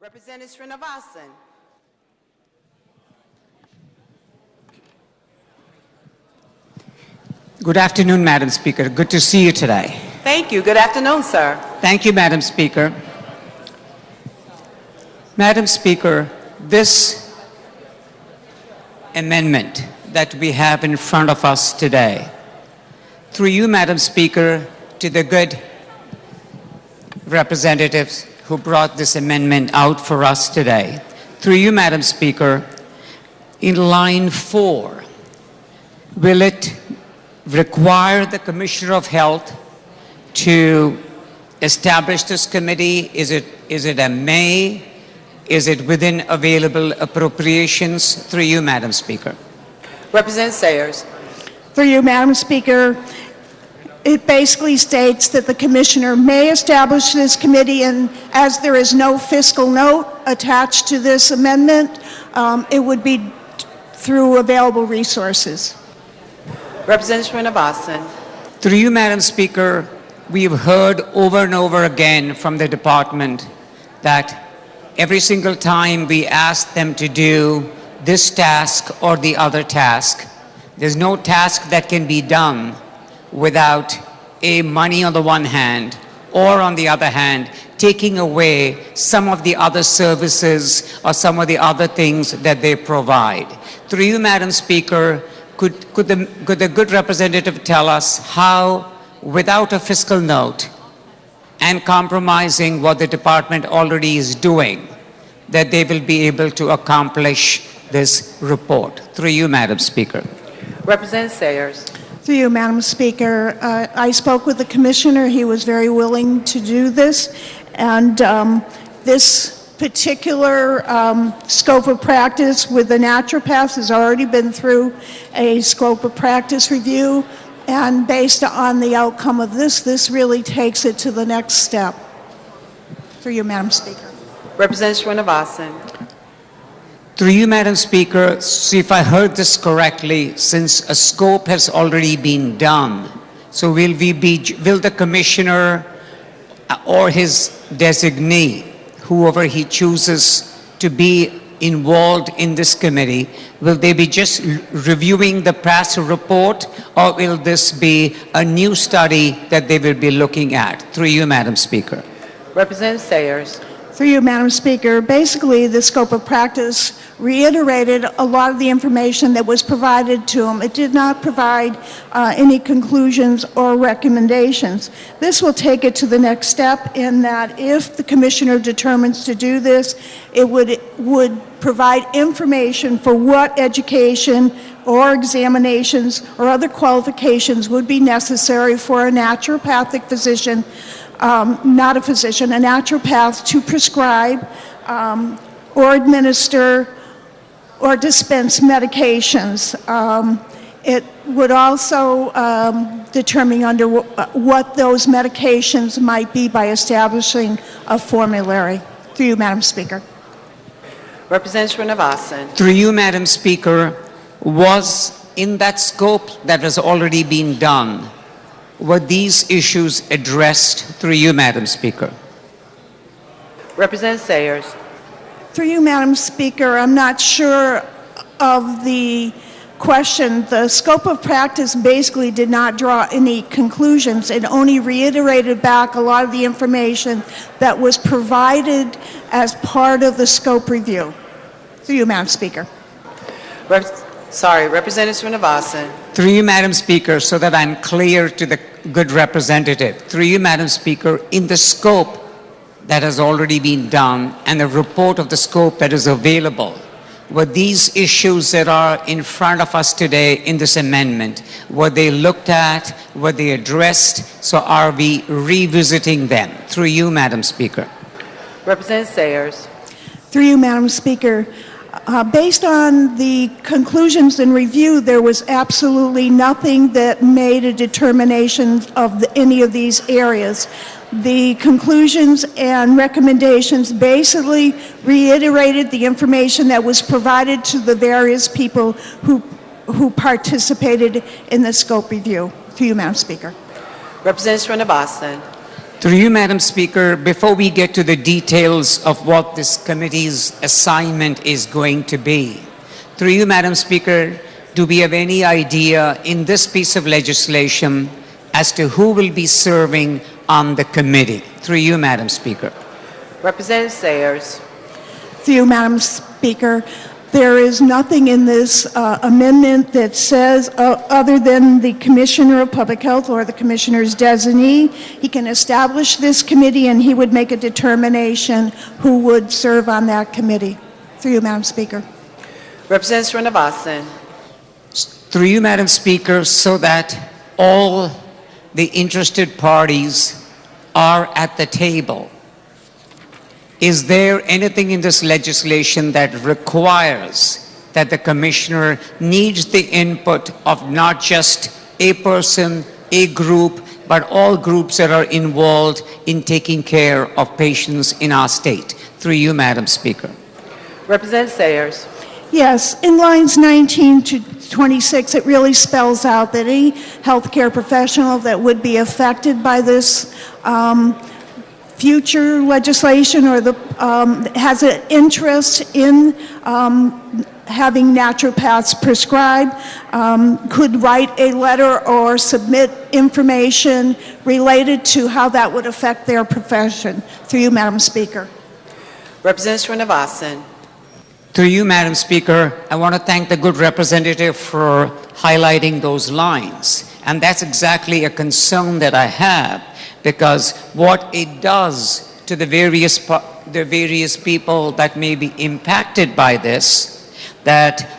Representative Srinivasan. Good afternoon, Madam Speaker. Good to see you today. Thank you. Good afternoon, sir. Thank you, Madam Speaker. Madam Speaker, this amendment that we have in front of us today, through you, Madam Speaker, to the good representatives who brought this amendment out for us today, through you, Madam Speaker, in line 4, will it require the Commissioner of Health to establish this committee? Is it a may? Is it within available appropriations? Through you, Madam Speaker. Representative Sayers. Through you, Madam Speaker, it basically states that the Commissioner may establish this committee, and as there is no fiscal note attached to this amendment, it would be through available resources. Representative Srinivasan. Through you, Madam Speaker, we've heard over and over again from the department that every single time we ask them to do this task or the other task, there's no task that can be done without money on the one hand, or on the other hand, taking away some of the other services or some of the other things that they provide. Through you, Madam Speaker, could the good representative tell us how, without a fiscal note and compromising what the department already is doing, that they will be able to accomplish this report? Through you, Madam Speaker. Representative Sayers. Through you, Madam Speaker, I spoke with the Commissioner. He was very willing to do this, and this particular scope of practice with the naturopaths has already been through a scope of practice review, and based on the outcome of this really takes it to the next step. Through you, Madam Speaker. Representative Srinivasan. Through you, Madam Speaker, see if I heard this correctly, since a scope has already been done, so will the Commissioner or his designee, whoever he chooses to be involved in this committee, will they be just reviewing the past report, or will this be a new study that they will be looking at? Through you, Madam Speaker. Representative Sayers. Through you, Madam Speaker, basically the scope of practice reiterated a lot of the information that was provided to him. It did not provide any conclusions or recommendations. This will take it to the next step in that if the Commissioner determines to do this, it would provide information for what education or examinations or other qualifications would be necessary for a naturopathic physician, not a physician, a naturopath to prescribe or administer or dispense medications. It would also determine under what those medications might be by establishing a formulary. Through you, Madam Speaker. Representative Srinivasan. Through you, Madam Speaker, was in that scope that has already been done, were these issues addressed? Through you, Madam Speaker. Representative Sayers. Through you, Madam Speaker, I'm not sure of the question. The scope of practice basically did not draw any conclusions. It only reiterated back a lot of the information that was provided as part of the scope review. Through you, Madam Speaker. Representative Srinivasan. Through you, Madam Speaker, so that I'm clear to the good representative. Through you, Madam Speaker, in the scope that has already been done and the report of the scope that is available, were these issues that are in front of us today in this amendment, were they looked at, were they addressed, so are we revisiting them? Through you, Madam Speaker. Representative Sayers. Through you, Madam Speaker, based on the conclusions and review, there was absolutely nothing that made a determination of any of these areas. The conclusions and recommendations basically reiterated the information that was provided to the various people who participated in the scope review. Through you, Madam Speaker. Representative Srinivasan. Through you, Madam Speaker, before we get to the details of what this committee's assignment is going to be, through you, Madam Speaker, do we have any idea in this piece of legislation as to who will be serving on the committee? Through you, Madam Speaker. Representative Sayers. Through you, Madam Speaker, there is nothing in this amendment that says, other than the Commissioner of Public Health or the Commissioner's designee, he can establish this committee and he would make a determination who would serve on that committee. Through you, Madam Speaker. Representative Srinivasan. Through you, Madam Speaker, so that all the interested parties are at the table. Is there anything in this legislation that requires that the Commissioner needs the input of not just a person, a group, but all groups that are involved in taking care of patients in our state? Through you, Madam Speaker. Representative Sayers. Yes, in lines 19 to 26, it really spells out that any healthcare professional that would be affected by this future legislation or has an interest in having naturopaths prescribe could write a letter or submit information related to how that would affect their profession. Through you, Madam Speaker. Representative Srinivasan. Through you, Madam Speaker, I want to thank the good representative for highlighting those lines. And that's exactly a concern that I have, because what it does to the various people that may be impacted by this, that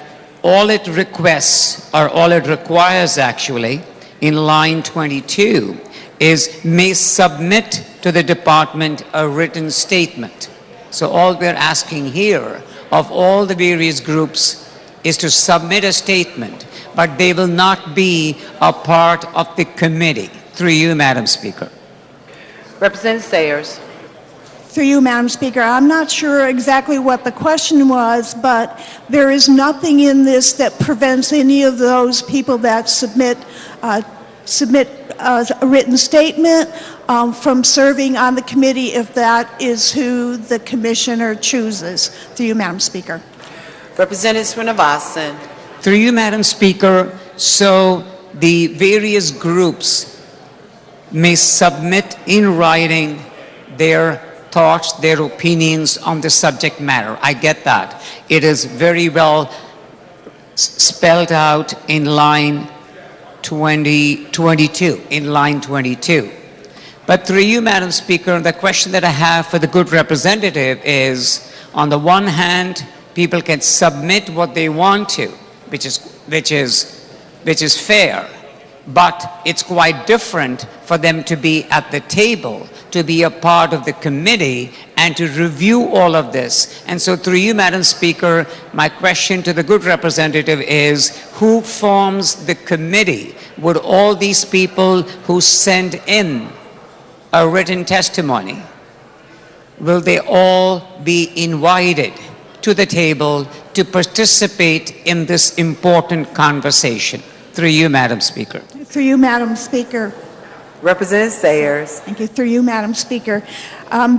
all it requests, or all it requires actually, in line 22, is may submit to the department a written statement. So all we're asking here of all the various groups is to submit a statement, but they will not be a part of the committee. Through you, Madam Speaker. Representative Sayers. Through you, Madam Speaker, I'm not sure exactly what the question was, but there is nothing in this that prevents any of those people that submit a written statement from serving on the committee if that is who the Commissioner chooses. Through you, Madam Speaker. Representative Srinivasan. Through you, Madam Speaker, so the various groups may submit in writing their thoughts, their opinions on the subject matter. I get that. It is very well spelled out in line 22, in line 22. But through you, Madam Speaker, the question that I have for the good representative is, on the one hand, people can submit what they want to, which is fair, but it's quite different for them to be at the table, to be a part of the committee, and to review all of this. And so through you, Madam Speaker, my question to the good representative is, who forms the committee? Would all these people who send in a written testimony, will they all be invited to the table to participate in this important conversation? Through you, Madam Speaker. Through you, Madam Speaker. Representative Sayers. Thank you. Through you, Madam Speaker.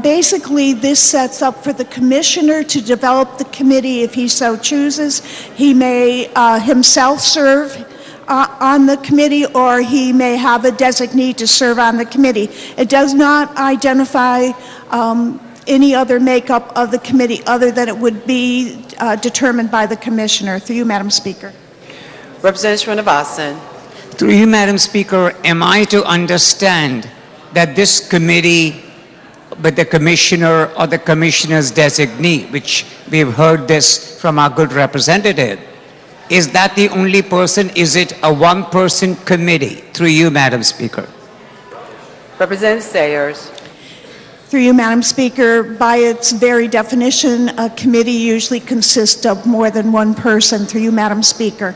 Basically, this sets up for the Commissioner to develop the committee if he so chooses. He may himself serve on the committee, or he may have a designee to serve on the committee. It does not identify any other makeup of the committee other than it would be determined by the Commissioner. Through you, Madam Speaker. Representative Srinivasan. Through you, Madam Speaker, am I to understand that this committee, with the Commissioner or the Commissioner's designee, which we've heard this from our good representative, is that the only person? Is it a one-person committee? Through you, Madam Speaker. Representative Sayers. Through you, Madam Speaker, by its very definition, a committee usually consists of more than one person. Through you, Madam Speaker.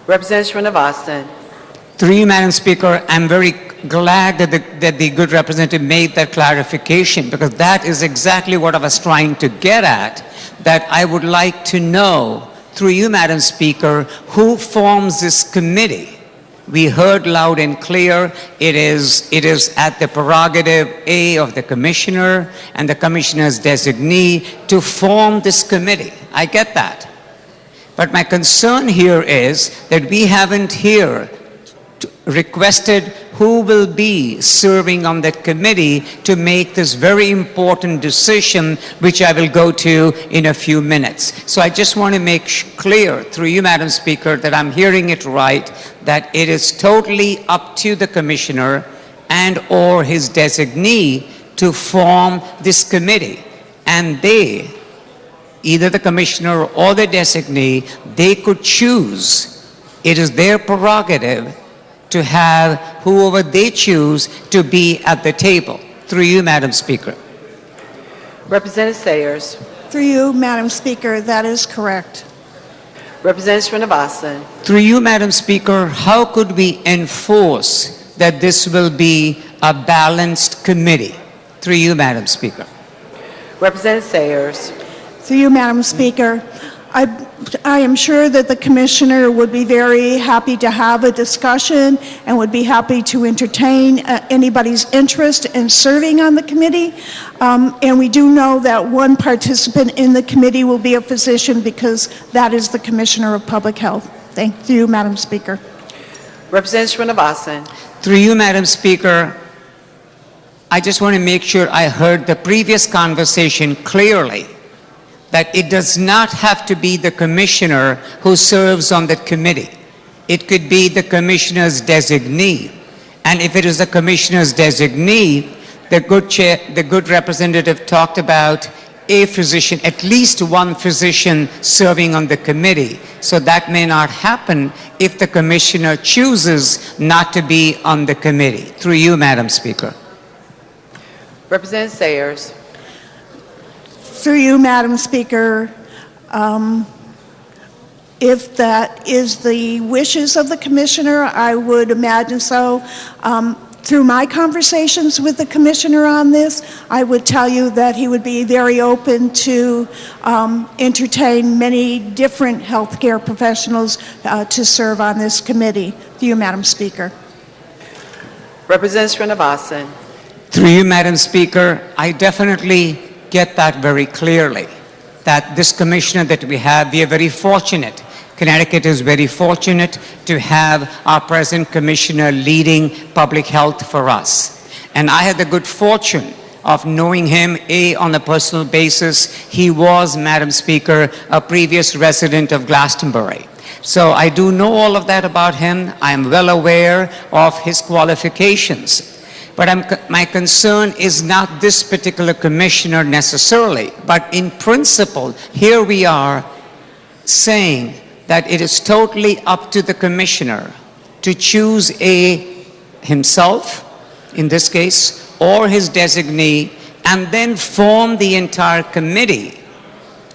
Representative Srinivasan. Through you, Madam Speaker, I'm very glad that the good representative made that clarification, because that is exactly what I was trying to get at, that I would like to know, through you, Madam Speaker, who forms this committee, We heard loud and clear, it is at the prerogative, A, of the commissioner and the commissioner's designee to form this committee. I get that. But my concern here is that we haven't here requested who will be serving on that committee to make this very important decision, which I will go to in a few minutes. So I just want to make clear, through you, Madam Speaker, that I'm hearing it right, that it is totally up to the commissioner and or his designee to form this committee. And they, either the commissioner or the designee, they could choose. It is their prerogative to have whoever they choose to be at the table. Through you, Madam Speaker. Representative Sayers. Through you, Madam Speaker, that is correct. Representative Srinivasan. Through you, Madam Speaker, how could we enforce that this will be a balanced committee? Through you, Madam Speaker. Representative Sayers. Through you, Madam Speaker, I am sure that the Commissioner would be very happy to have a discussion and would be happy to entertain anybody's interest in serving on the committee. And we do know that one participant in the committee will be a physician because that is the Commissioner of Public Health. Thank you, Madam Speaker. Representative Srinivasan. Through you, Madam Speaker, I just want to make sure I heard the previous conversation clearly, that it does not have to be the commissioner who serves on that committee. It could be the commissioner's designee. And if it is the commissioner's designee, the good representative talked about a physician, at least one physician serving on the committee. So that may not happen if the commissioner chooses not to be on the committee. Through you, Madam Speaker. Representative Sayers. Through you, Madam Speaker, if that is the wishes of the Commissioner, I would imagine so. Through my conversations with the Commissioner on this, I would tell you that he would be very open to entertain many different healthcare professionals to serve on this committee. Through you, Madam Speaker. Representative Srinivasan. Through you, Madam Speaker, I definitely get that very clearly, that this commissioner that we are very fortunate. Connecticut is very fortunate to have our present commissioner leading public health for us. And I had the good fortune of knowing him, on a personal basis. He was, Madam Speaker, a previous resident of Glastonbury. So I do know all of that about him. I am well aware of his qualifications. But my concern is not this particular commissioner necessarily, but in principle, here we are saying that it is totally up to the commissioner to choose himself, in this case, or his designee, and then form the entire committee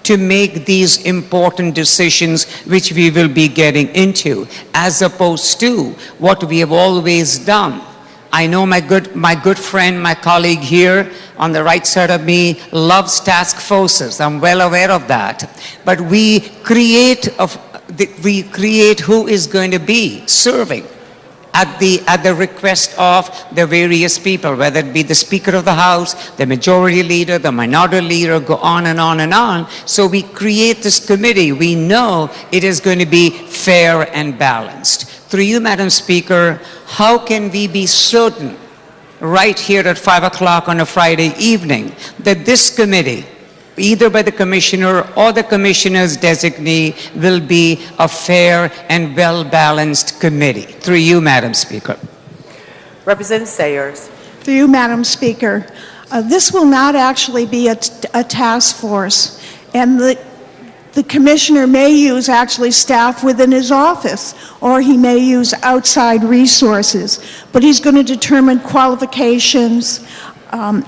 to make these important decisions which we will be getting into, as opposed to what we have always done. I know my good friend, my colleague here on the right side of me loves task forces. I'm well aware of that. But we create who is going to be serving at the request of the various people, whether it be the Speaker of the House, the Majority Leader, the Minority Leader, go on and on and on. So we create this committee. We know it is going to be fair and balanced. Through you, Madam Speaker, how can we be certain right here at 5 o'clock on a Friday evening that this committee, either by the commissioner or the commissioner's designee, will be a fair and well-balanced committee? Through you, Madam Speaker. Representative Sayers. Through you, Madam Speaker, this will not actually be a task force, and the commissioner may use actually staff within his office, or he may use outside resources, but he's going to determine qualifications,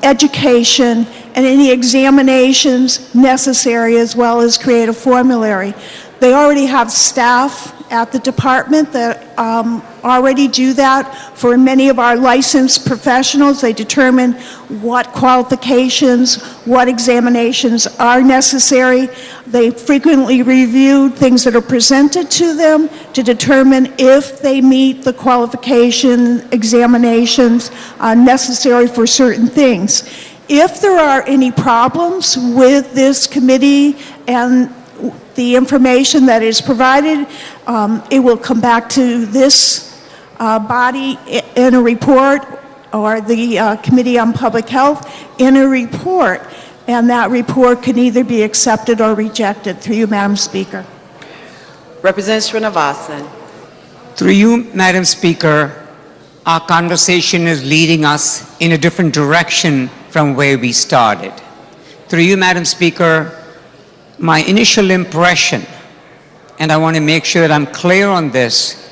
education, and any examinations necessary, as well as create a formulary. They already have staff at the department that already do that for many of our licensed professionals. They determine what qualifications, what examinations are necessary. They frequently review things that are presented to them to determine if they meet the qualification examinations necessary for certain things. If there are any problems with this committee and the information that is provided, it will come back to this body in a report, or the Committee on Public Health in a report, and that report can either be accepted or rejected. Through you, Madam Speaker. Representative Srinivasan. Through you, Madam Speaker, our conversation is leading us in a different direction from where we started. Through you, Madam Speaker, my initial impression, and I want to make sure that I'm clear on this,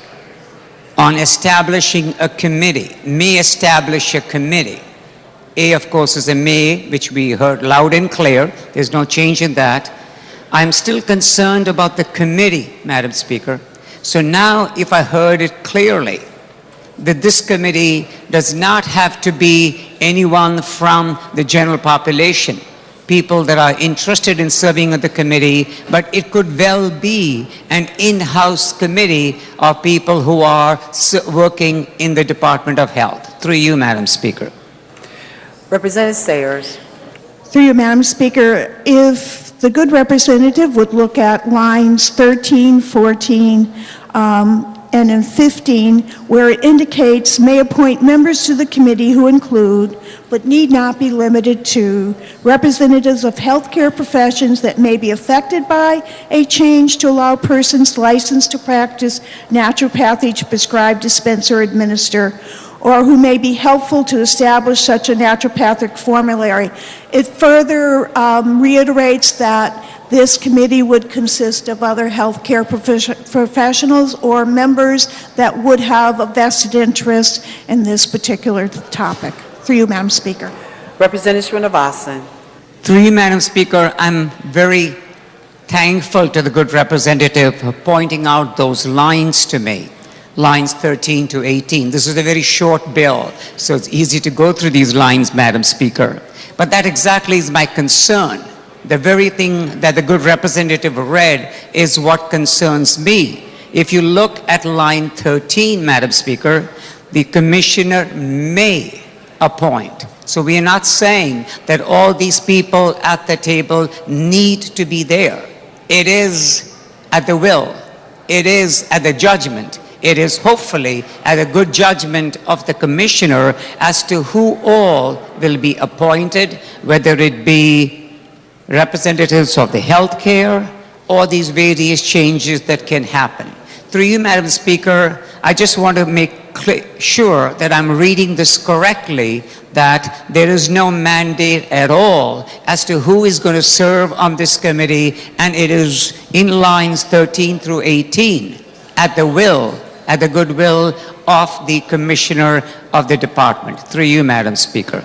on establishing a committee, may establish a committee. A, of course, is a may, which we heard loud and clear. There's no change in that. I'm still concerned about the committee, Madam Speaker. So now, if I heard it clearly, that this committee does not have to be anyone from the general population, people that are interested in serving on the committee, but it could well be an in-house committee of people who are working in the Department of Health. Through you, Madam Speaker. Representative Sayers. Through you, Madam Speaker, if the good representative would look at lines 13, 14, and in 15, where it indicates may appoint members to the committee who include, but need not be limited to, representatives of healthcare professions that may be affected by a change to allow persons licensed to practice naturopathy to prescribe, dispense, or administer, or who may be helpful to establish such a naturopathic formulary. It further reiterates that this committee would consist of other healthcare professionals or members that would have a vested interest in this particular topic. Through you, Madam Speaker. Representative Srinivasan. Through you, Madam Speaker, I'm very thankful to the good representative for pointing out those lines to me, lines 13 to 18. This is a very short bill, so it's easy to go through these lines, Madam Speaker. But that exactly is my concern. The very thing that the good representative read is what concerns me. If you look at line 13, Madam Speaker, the commissioner may appoint. So we are not saying that all these people at the table need to be there. It is at the will. It is at the judgment. It is hopefully at a good judgment of the commissioner as to who all will be appointed, whether it be representatives of the healthcare or these various changes that can happen. Through you, Madam Speaker, I just want to make sure that I'm reading this correctly, that there is no mandate at all as to who is going to serve on this committee, and it is in lines 13 through 18 at the will, at the goodwill of the commissioner of the department. Through you, Madam Speaker.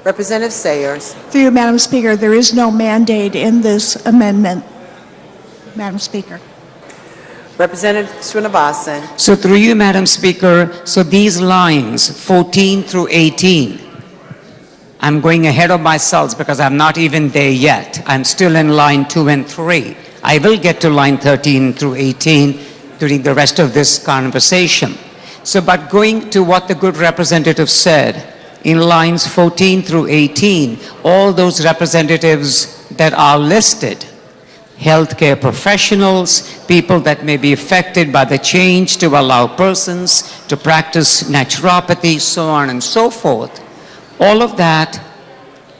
Representative Sayers. Through you, Madam Speaker, there is no mandate in this amendment. Madam Speaker. Representative Srinivasan. So through you, Madam Speaker, so these lines 14 through 18, I'm going ahead of myself because I'm not even there yet. I'm still in line 2 and 3. I will get to line 13 through 18 during the rest of this conversation. So, but going to what the good representative said, in lines 14 through 18, all those representatives that are listed, healthcare professionals, people that may be affected by the change to allow persons to practice naturopathy, so on and so forth, all of that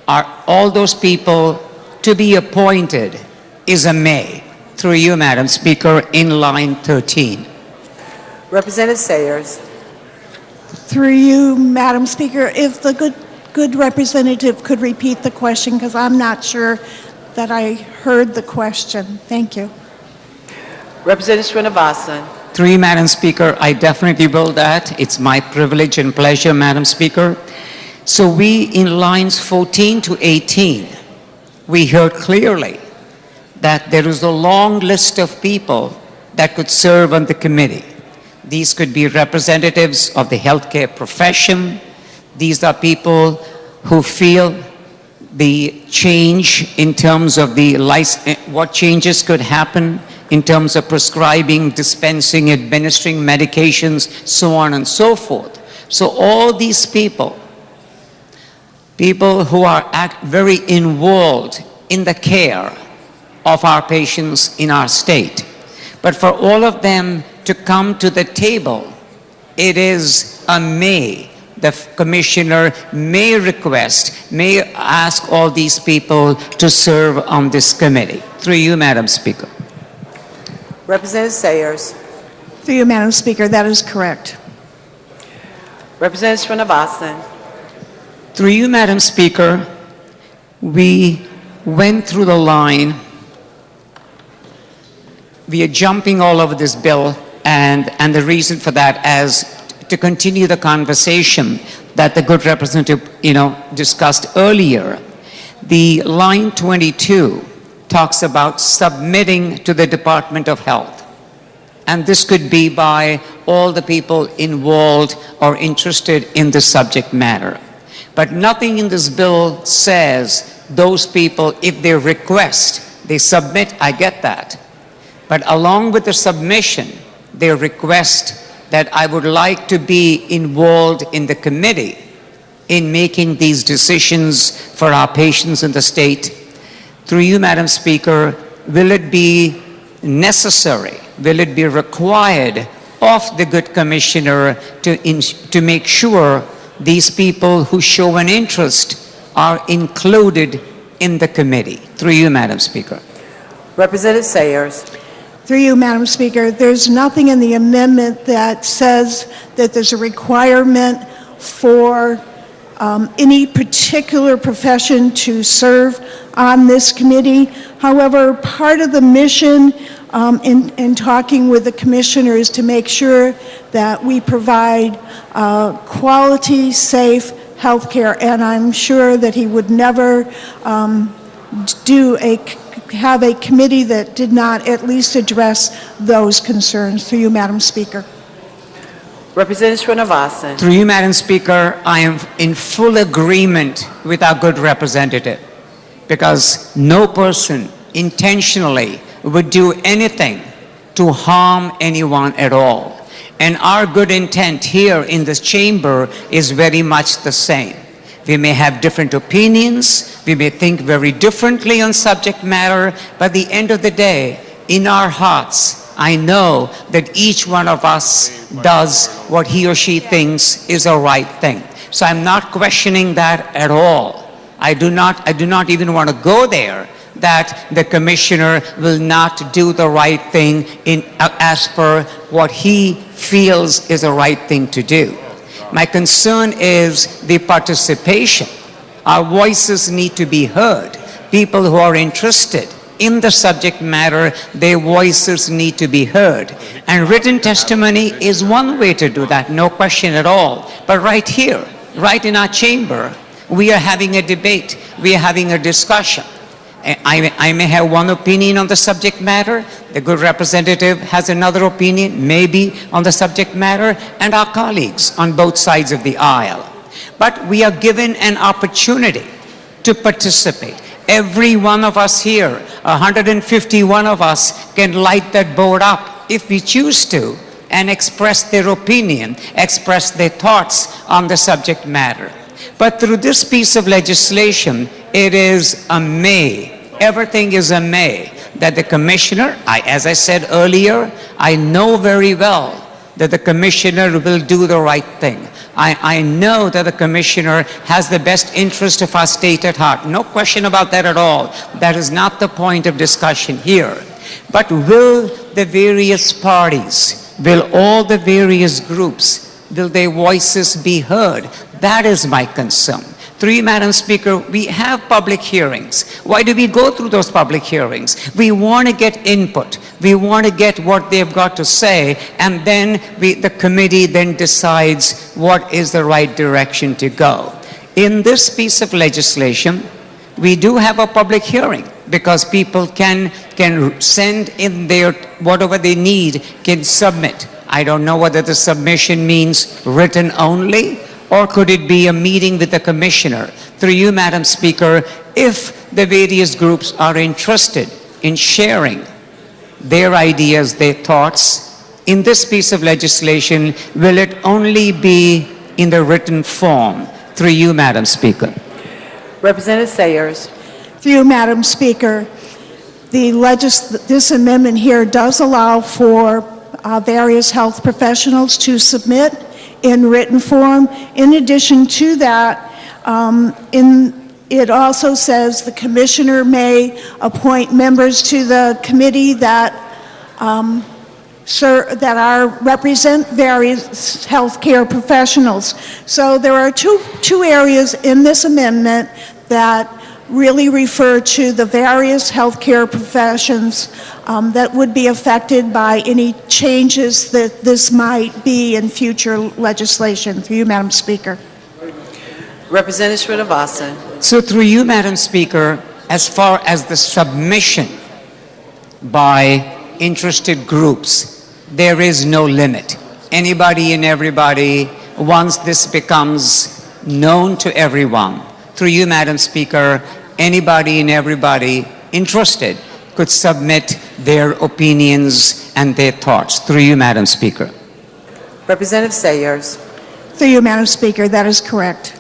are all those people to be appointed is a may. Through you, Madam Speaker, in line 13. Representative Sayers. Through you, Madam Speaker, if the good representative could repeat the question, because I'm not sure that I heard the question. Thank you. Representative Srinivasan. Through you, Madam Speaker, I definitely will that. It's my privilege and pleasure, Madam Speaker. So we, in lines 14 to 18, we heard clearly that there is a long list of people that could serve on the committee. These could be representatives of the healthcare profession. These are people who feel the change in terms of what changes could happen in terms of prescribing, dispensing, administering medications, so on and so forth. So all these people who are very involved in the care of our patients in our state. But for all of them to come to the table, it is a may. The commissioner may request, may ask all these people to serve on this committee. Through you, Madam Speaker. Representative Sayers. Through you, Madam Speaker, that is correct. Representative Srinivasan. Through you, Madam Speaker, we went through the line. We are jumping all over this bill, and the reason for that is to continue the conversation that the good representative, discussed earlier. The line 22 talks about submitting to the Department of Health. And this could be by all the people involved or interested in the subject matter. But nothing in this bill says those people, if they request, they submit, I get that. But along with the submission, they request that I would like to be involved in the committee in making these decisions for our patients in the state. Through you, Madam Speaker, will it be necessary, will it be required of the good commissioner to make sure these people who show an interest are included in the committee? Through you, Madam Speaker. Representative Sayers. Through you, Madam Speaker, there's nothing in the amendment that says that there's a requirement for any particular profession to serve on this committee. However, part of the mission in talking with the commissioner is to make sure that we provide quality, safe health care, and I'm sure that he would never have a committee that did not at least address those concerns. Through you, Madam Speaker. Representative Srinivasan. Through you, Madam Speaker, I am in full agreement with our good representative, because no person intentionally would do anything to harm anyone at all. And our good intent here in this chamber is very much the same. We may have different opinions, we may think very differently on subject matter, but at the end of the day, in our hearts, I know that each one of us does what he or she thinks is the right thing. So I'm not questioning that at all. I do not even want to go there, that the commissioner will not do the right thing as per what he feels is the right thing to do. My concern is the participation. Our voices need to be heard. People who are interested in the subject matter, their voices need to be heard. And written testimony is one way to do that, no question at all. But right here, right in our chamber, we are having a debate, we are having a discussion. I may have one opinion on the subject matter, the good representative has another opinion, maybe on the subject matter, and our colleagues on both sides of the aisle. But we are given an opportunity to participate. Every one of us here, 151 of us, can light that board up if we choose to and express their opinion, express their thoughts on the subject matter. But through this piece of legislation, it is a may. Everything is a may. That the commissioner, as I said earlier, I know very well that the commissioner will do the right thing. I know that the commissioner has the best interest of our state at heart. No question about that at all. That is not the point of discussion here. But will the various parties, will all the various groups, will their voices be heard? That is my concern. Through you, Madam Speaker, we have public hearings. Why do we go through those public hearings? We want to get input. We want to get what they've got to say, and then the committee then decides what is the right direction to go. In this piece of legislation, we do have a public hearing because people can send in their whatever they need, can submit. I don't know whether the submission means written only, or could it be a meeting with the commissioner? Through you, Madam Speaker, if the various groups are interested in sharing their ideas, their thoughts in this piece of legislation, will it only be in the written form? Through you, Madam Speaker. Representative Sayers. Through you, Madam Speaker, this amendment here does allow for various health professionals to submit in written form. In addition to that, it also says the commissioner may appoint members to the committee that represent various healthcare professionals. So there are two areas in this amendment that really refer to the various healthcare professions that would be affected by any changes that this might be in future legislation. Through you, Madam Speaker. Representative Srinivasan. So through you, Madam Speaker, as far as the submission by interested groups, there is no limit. Anybody and everybody, once this becomes known to everyone, through you, Madam Speaker, anybody and everybody interested could submit their opinions and their thoughts. Through you, Madam Speaker. Representative Sayers. Through you, Madam Speaker, that is correct.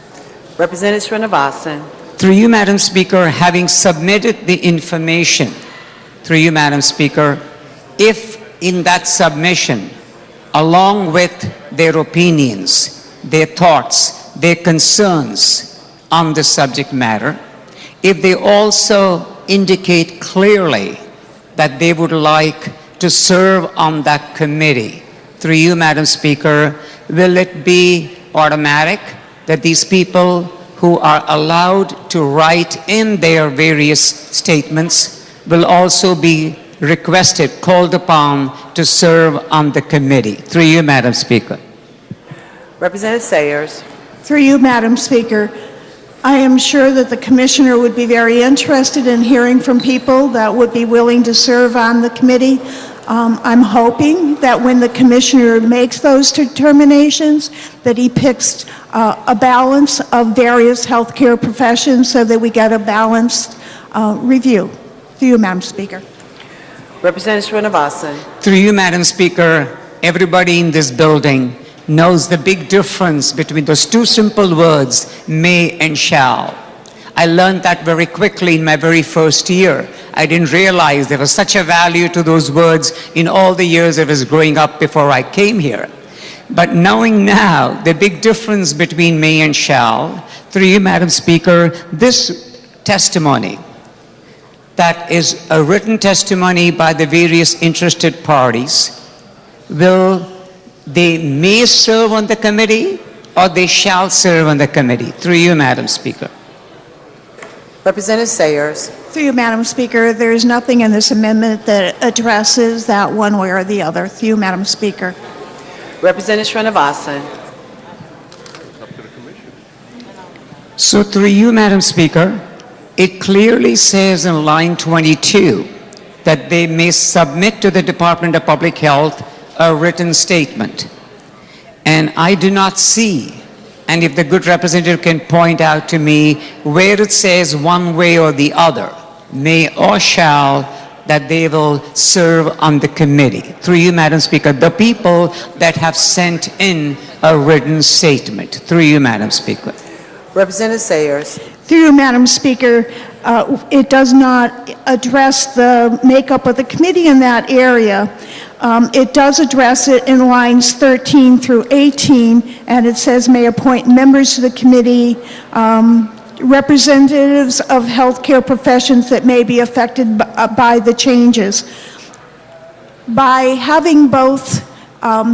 Representative Srinivasan. Through you, Madam Speaker, having submitted the information, through you, Madam Speaker, if in that submission, along with their opinions, their thoughts, their concerns on the subject matter, if they also indicate clearly that they would like to serve on that committee, through you, Madam Speaker, will it be automatic that these people who are allowed to write in their various statements will also be requested, called upon to serve on the committee? Through you, Madam Speaker. Representative Sayers. Through you, Madam Speaker, I am sure that the Commissioner would be very interested in hearing from people that would be willing to serve on the committee. I'm hoping that when the Commissioner makes those determinations, that he picks a balance of various healthcare professions so that we get a balanced review. Through you, Madam Speaker. Representative Srinivasan. Through you, Madam Speaker, everybody in this building knows the big difference between those two simple words, may and shall. I learned that very quickly in my very first year. I didn't realize there was such a value to those words in all the years I was growing up before I came here. But knowing now the big difference between may and shall, through you, Madam Speaker, this testimony, that is a written testimony by the various interested parties, they may serve on the committee or they shall serve on the committee. Through you, Madam Speaker. Representative Sayers. Through you, Madam Speaker, there is nothing in this amendment that addresses that one way or the other. Through you, Madam Speaker. Representative Srinivasan. So through you, Madam Speaker, it clearly says in line 22 that they may submit to the Department of Public Health a written statement. And I do not see, and if the good representative can point out to me where it says one way or the other, may or shall, that they will serve on the committee. Through you, Madam Speaker, the people that have sent in a written statement. Through you, Madam Speaker. Representative Sayers. Through you, Madam Speaker, it does not address the makeup of the committee in that area. It does address it in lines 13 through 18, and it says may appoint members to the committee, representatives of healthcare professions that may be affected by the changes. By having both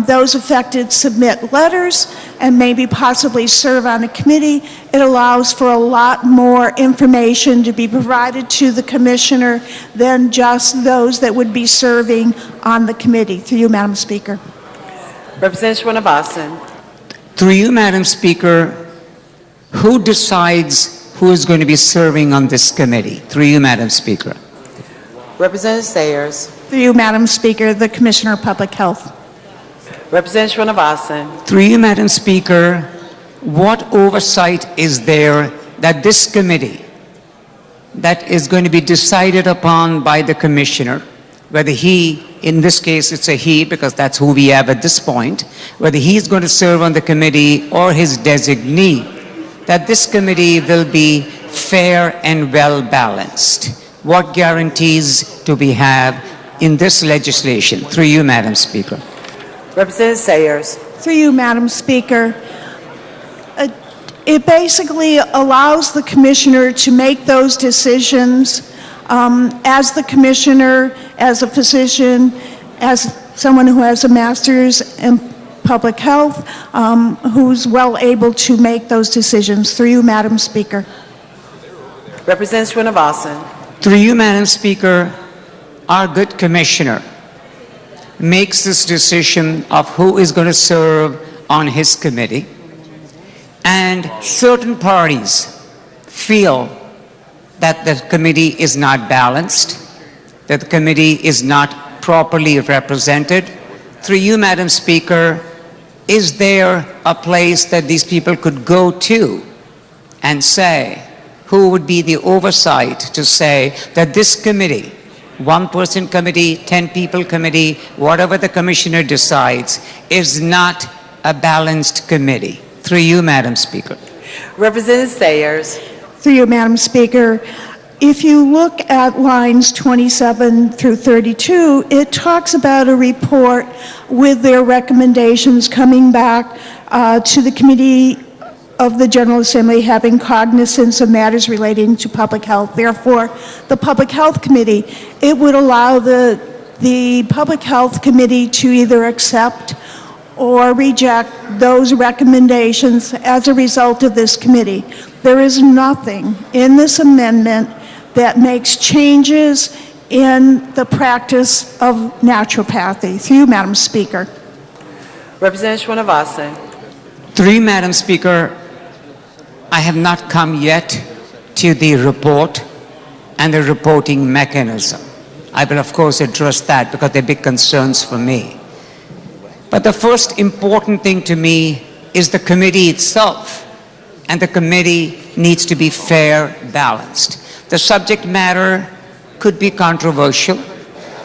those affected submit letters and maybe possibly serve on a committee, it allows for a lot more information to be provided to the Commissioner than just those that would be serving on the committee. Through you, Madam Speaker. Representative Srinivasan. Through you, Madam Speaker, who decides who is going to be serving on this committee? Through you, Madam Speaker. Representative Sayers. Through you, Madam Speaker, the Commissioner of Public Health. Representative Srinivasan. Through you, Madam Speaker, what oversight is there that this committee, that is going to be decided upon by the commissioner, whether he, in this case it's a he because that's who we have at this point, whether he's going to serve on the committee or his designee, that this committee will be fair and well balanced? What guarantees do we have in this legislation? Through you, Madam Speaker. Representative Sayers. Through you, Madam Speaker. It basically allows the commissioner to make those decisions as the commissioner, as a physician, as someone who has a master's in public health, who's well able to make those decisions. Through you, Madam Speaker. Representative Srinivasan. Through you, Madam Speaker, our good commissioner makes this decision of who is going to serve on his committee, and certain parties feel that the committee is not balanced, that the committee is not properly represented. Through you, Madam Speaker, is there a place that these people could go to and say, who would be the oversight to say that this committee, one-person committee, 10-people committee, whatever the commissioner decides, is not a balanced committee? Through you, Madam Speaker. Representative Sayers. Through you, Madam Speaker. If you look at lines 27 through 32, it talks about a report with their recommendations coming back to the Committee of the General Assembly having cognizance of matters relating to public health. Therefore, the Public Health Committee, it would allow the Public Health Committee to either accept or reject those recommendations as a result of this committee. There is nothing in this amendment that makes changes in the practice of naturopathy. Through you, Madam Speaker. Representative Srinivasan. Through you, Madam Speaker, I have not come yet to the report and the reporting mechanism. I will, of course, address that because they're big concerns for me. But the first important thing to me is the committee itself, and the committee needs to be fair, balanced. The subject matter could be controversial.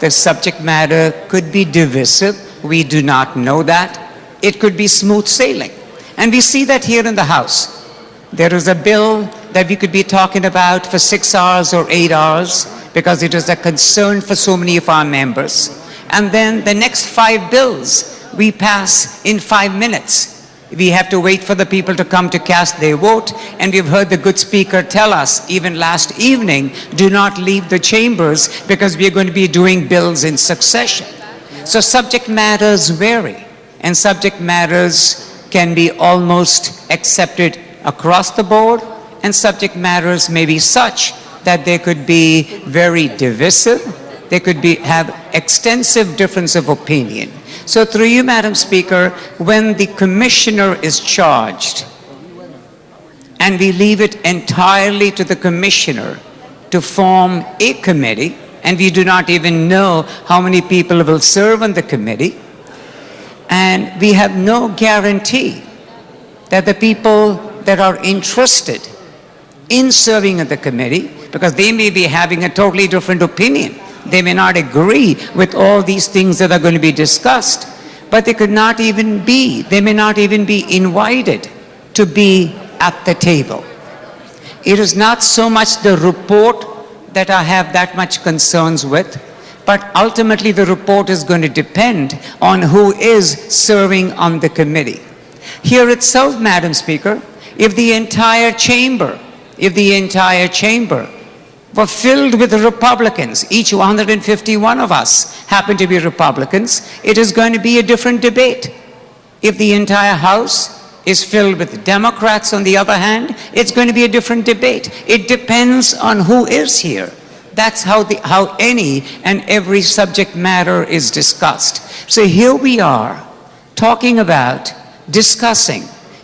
The subject matter could be divisive. We do not know that. It could be smooth sailing. And we see that here in the House. There is a bill that we could be talking about for 6 hours or 8 hours because it is a concern for so many of our members. And then the next 5 bills we pass in 5 minutes. We have to wait for the people to come to cast their vote, and we've heard the good speaker tell us, even last evening, do not leave the chambers because we are going to be doing bills in succession. So subject matters vary, and subject matters can be almost accepted across the board, and subject matters may be such that they could be very divisive, they could have extensive difference of opinion. So through you, Madam Speaker, when the commissioner is charged, and we leave it entirely to the commissioner to form a committee, and we do not even know how many people will serve on the committee, and we have no guarantee that the people that are interested in serving on the committee, because they may be having a totally different opinion, they may not agree with all these things that are going to be discussed, but they may not even be invited to be at the table. It is not so much the report that I have that much concerns with, but ultimately the report is going to depend on who is serving on the committee. Here itself, Madam Speaker, if the entire chamber were filled with Republicans, each 151 of us happen to be Republicans, it is going to be a different debate. If the entire House is filled with Democrats, on the other hand, it's going to be a different debate. It depends on who is here. That's how any and every subject matter is discussed. So here we are talking about discussing,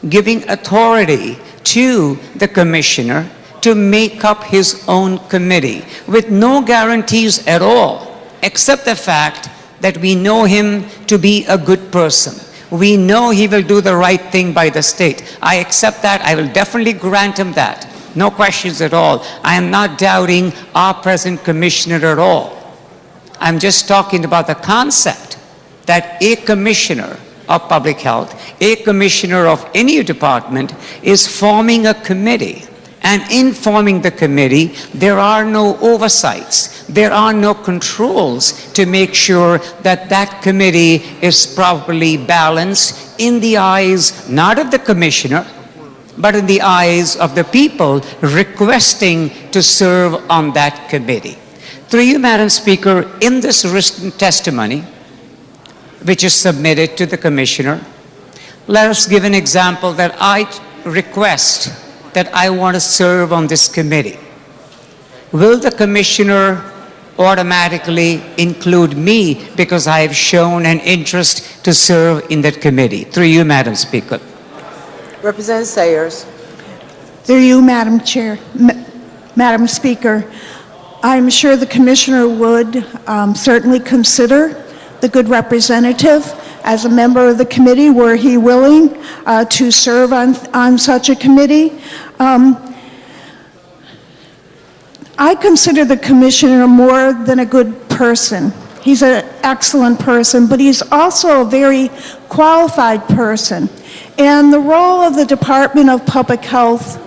giving authority to the commissioner to make up his own committee with no guarantees at all, except the fact that we know him to be a good person. We know he will do the right thing by the state. I accept that. I will definitely grant him that. No questions at all. I am not doubting our present commissioner at all. I'm just talking about the concept that a commissioner of public health, a commissioner of any department, is forming a committee. And in forming the committee, there are no oversights, there are no controls to make sure that that committee is properly balanced in the eyes not of the commissioner, but in the eyes of the people requesting to serve on that committee. Through you, Madam Speaker, in this written testimony, which is submitted to the commissioner, let us give an example that I request that I want to serve on this committee. Will the commissioner automatically include me because I have shown an interest to serve in that committee? Through you, Madam Speaker. Representative Sayers. Through you, Madam Chair, Madam Speaker, I'm sure the Commissioner would certainly consider the good representative as a member of the committee were he willing to serve on such a committee. I consider the Commissioner more than a good person. He's an excellent person, but he's also a very qualified person. And the role of the Department of Public Health,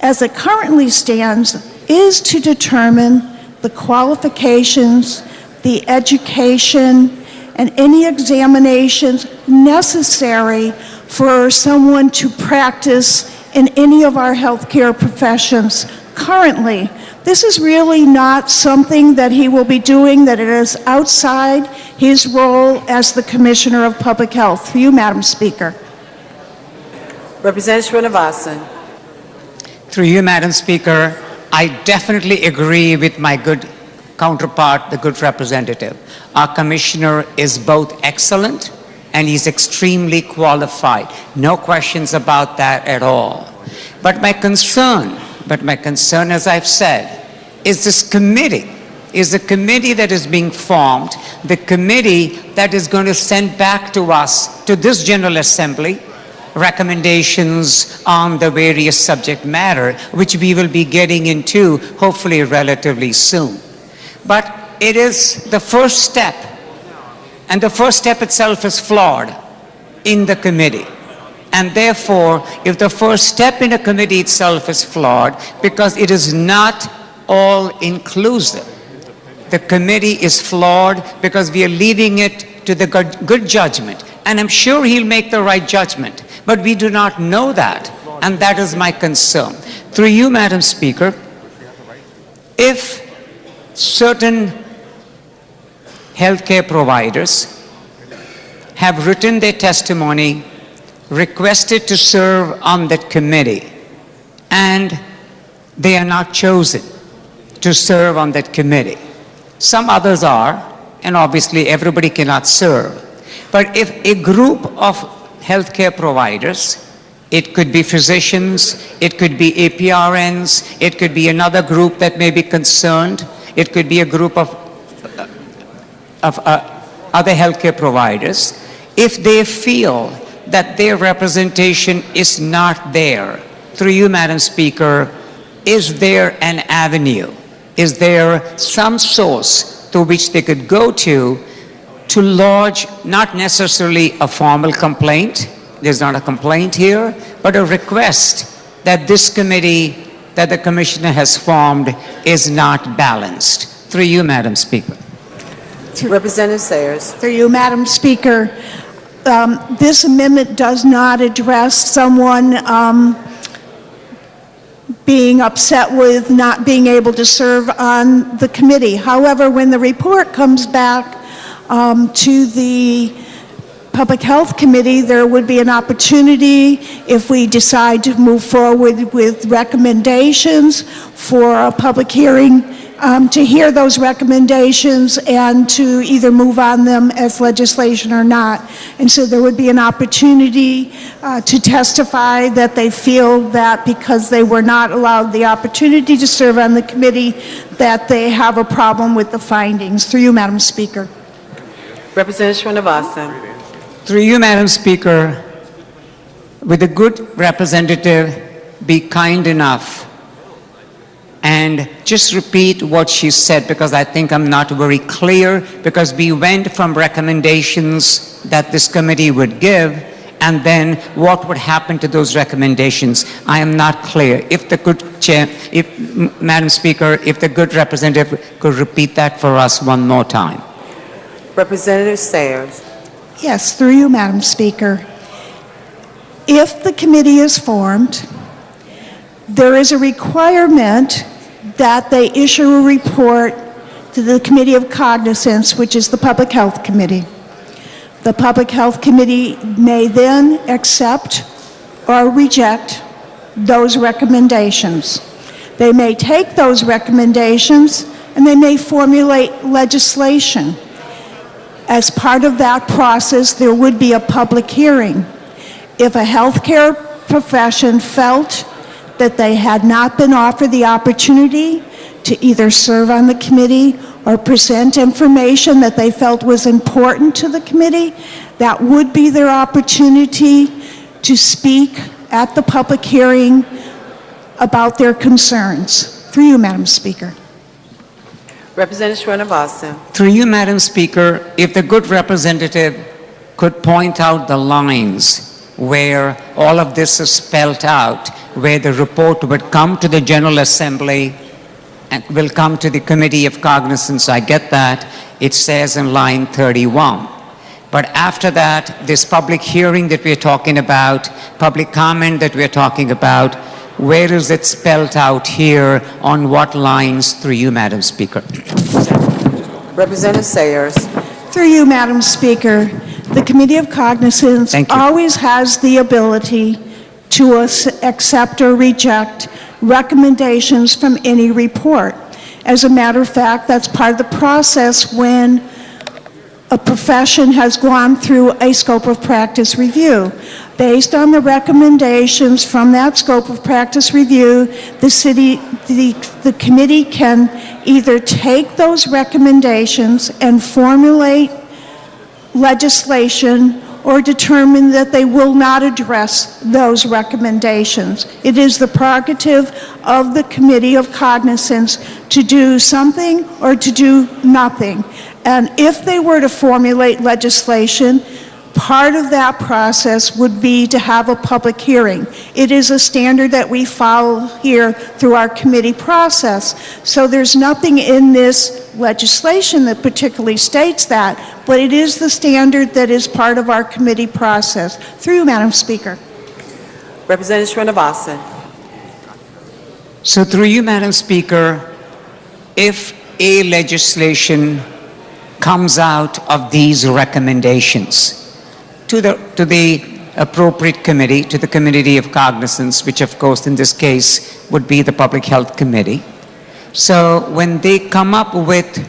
as it currently stands, is to determine the qualifications, the education, and any examinations necessary for someone to practice in any of our healthcare professions currently. This is really not something that he will be doing, that it is outside his role as the Commissioner of Public Health. For you, Madam Speaker. Representative Srinivasan. Through you, Madam Speaker, I definitely agree with my good counterpart, the good representative. Our commissioner is both excellent and he's extremely qualified. No questions about that at all. But my concern, as I've said, is this committee, is the committee that is being formed, the committee that is going to send back to us, to this General Assembly, recommendations on the various subject matter, which we will be getting into hopefully relatively soon. But it is the first step, and the first step itself is flawed in the committee. And therefore, if the first step in a committee itself is flawed, because it is not all-inclusive, the committee is flawed because we are leaving it to the good judgment. And I'm sure he'll make the right judgment, but we do not know that, and that is my concern. Through you, Madam Speaker, if certain healthcare providers have written their testimony, requested to serve on that committee, and they are not chosen to serve on that committee. Some others are, and obviously everybody cannot serve. But if a group of healthcare providers, it could be physicians, it could be APRNs, it could be another group that may be concerned, it could be a group of other healthcare providers, if they feel that their representation is not there, through you, Madam Speaker, is there an avenue? Is there some source to which they could go to lodge not necessarily a formal complaint, there's not a complaint here, but a request that this committee that the Commissioner has formed is not balanced? Through you, Madam Speaker. Representative Sayers. Through you, Madam Speaker, this amendment does not address someone being upset with not being able to serve on the committee. However, when the report comes back to the Public Health Committee, there would be an opportunity, if we decide to move forward with recommendations, for a public hearing to hear those recommendations and to either move on them as legislation or not. And so there would be an opportunity to testify that they feel that because they were not allowed the opportunity to serve on the committee, that they have a problem with the findings. Through you, Madam Speaker. Representative Srinivasan. Through you, Madam Speaker, would the good representative be kind enough and just repeat what she said, because I think I'm not very clear, because we went from recommendations that this committee would give, and then what would happen to those recommendations. I am not clear. If the good chair, Madam Speaker, if the good representative could repeat that for us one more time. Representative Sayers. Yes, through you, Madam Speaker. If the committee is formed, there is a requirement that they issue a report to the Committee of Cognizance, which is the Public Health Committee. The Public Health Committee may then accept or reject those recommendations. They may take those recommendations and they may formulate legislation. As part of that process, there would be a public hearing. If a healthcare profession felt that they had not been offered the opportunity to either serve on the committee or present information that they felt was important to the committee, that would be their opportunity to speak at the public hearing about their concerns. Through you, Madam Speaker. Representative Srinivasan. Through you, Madam Speaker, if the good representative could point out the lines where all of this is spelled out, where the report would come to the General Assembly and will come to the Committee of Cognizance. I get that. It says in line 31. But after that, this public hearing that we're talking about, public comment that we're talking about, where is it spelled out here, on what lines? Through you, Madam Speaker. Representative Sayers. Through you, Madam Speaker, the Committee of Cognizance always has the ability to accept or reject recommendations from any report. As a matter of fact, that's part of the process when a profession has gone through a scope of practice review. Based on the recommendations from that scope of practice review, the committee can either take those recommendations and formulate legislation or determine that they will not address those recommendations. It is the prerogative of the Committee of Cognizance to do something or to do nothing. And if they were to formulate legislation, part of that process would be to have a public hearing. It is a standard that we follow here through our committee process. So there's nothing in this legislation that particularly states that, but it is the standard that is part of our committee process. Through you, Madam Speaker. Representative Srinivasan. So through you, Madam Speaker, if a legislation comes out of these recommendations to the appropriate committee, to the Committee of Cognizance, which of course in this case would be the Public Health Committee. So when they come up with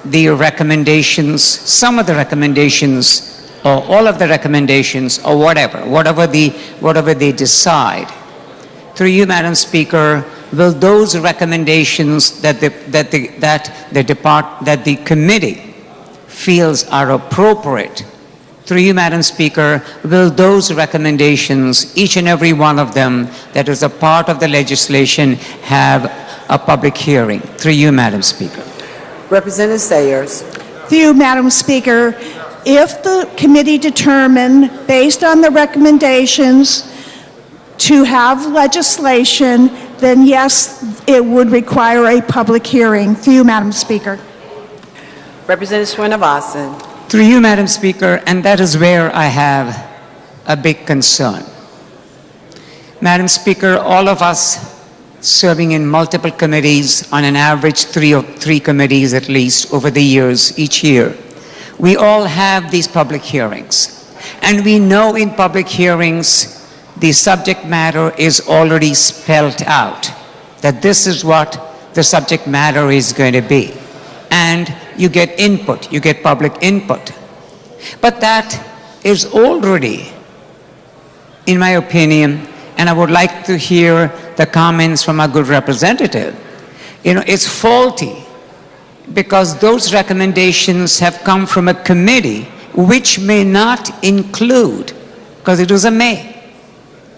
the recommendations, some of the recommendations, or all of the recommendations, or whatever they decide, through you, Madam Speaker, will those recommendations that the committee feels are appropriate, through you, Madam Speaker, will those recommendations, each and every one of them that is a part of the legislation, have a public hearing? Through you, Madam Speaker. Representative Sayers. Through you, Madam Speaker, if the committee determined, based on the recommendations, to have legislation, then yes, it would require a public hearing. Through you, Madam Speaker. Representative Srinivasan. Through you, Madam Speaker, and that is where I have a big concern. Madam Speaker, all of us serving in multiple committees, on an average three committees at least over the years, each year, we all have these public hearings. And we know in public hearings, the subject matter is already spelled out, that this is what the subject matter is going to be. And you get input, you get public input. But that is already, in my opinion, and I would like to hear the comments from a good representative, it's faulty because those recommendations have come from a committee which may not include, because it is a may.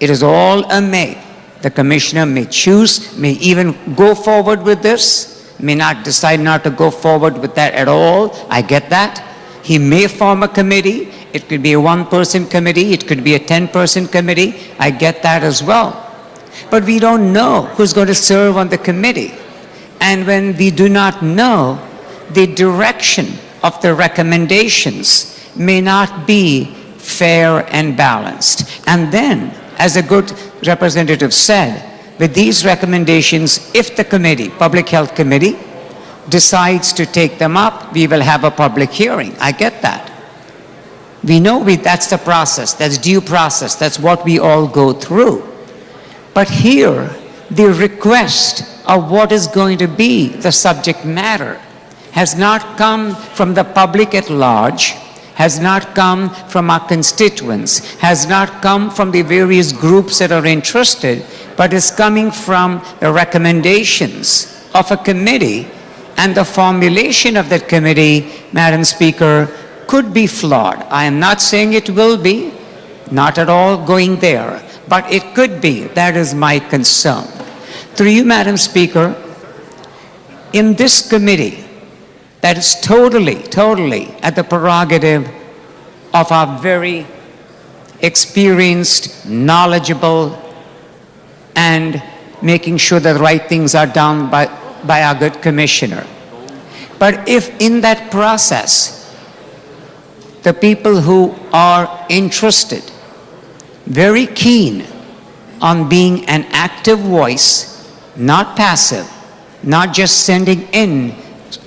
It is all a may. The commissioner may choose, may even go forward with this, may not decide not to go forward with that at all. I get that. He may form a committee. It could be a one-person committee. It could be a 10-person committee. I get that as well. But we don't know who's going to serve on the committee. And when we do not know, the direction of the recommendations may not be fair and balanced. And then, as a good representative said, with these recommendations, if the committee, Public Health Committee, decides to take them up, we will have a public hearing. I get that. We know that's the process, that's due process, that's what we all go through. But here, the request of what is going to be the subject matter has not come from the public at large, has not come from our constituents, has not come from the various groups that are interested, but is coming from the recommendations of a committee, and the formulation of that committee, Madam Speaker, could be flawed. I am not saying it will be, not at all going there, but it could be. That is my concern. Through you, Madam Speaker, in this committee, that is totally at the prerogative of our very experienced, knowledgeable, and making sure that the right things are done by our good commissioner. But if in that process, the people who are interested, very keen on being an active voice, not passive, not just sending in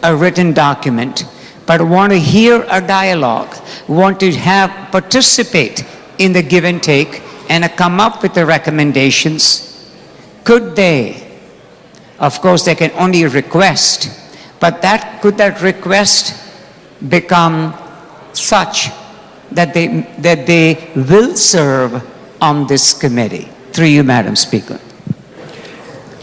a written document, but want to hear a dialogue, want to participate in the give and take and come up with the recommendations, could they? Of course, they can only request, but could that request become such that they will serve on this committee? Through you, Madam Speaker.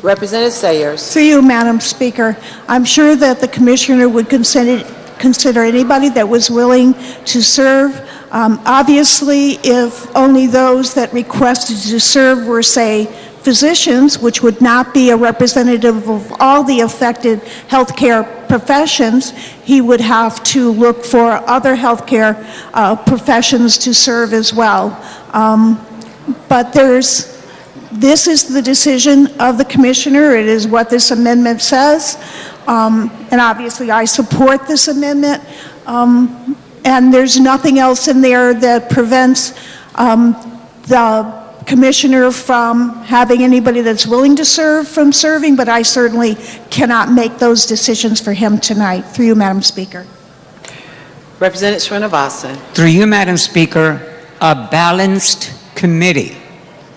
Representative Sayers. Through you, Madam Speaker, I'm sure that the Commissioner would consider anybody that was willing to serve. Obviously, if only those that requested to serve were, say, physicians, which would not be a representative of all the affected healthcare professions, he would have to look for other healthcare professions to serve as well. But this is the decision of the Commissioner. It is what this amendment says. And obviously, I support this amendment. And there's nothing else in there that prevents the Commissioner from having anybody that's willing to serve from serving, but I certainly cannot make those decisions for him tonight. Through you, Madam Speaker. Representative Srinivasan. Through you, Madam Speaker, a balanced committee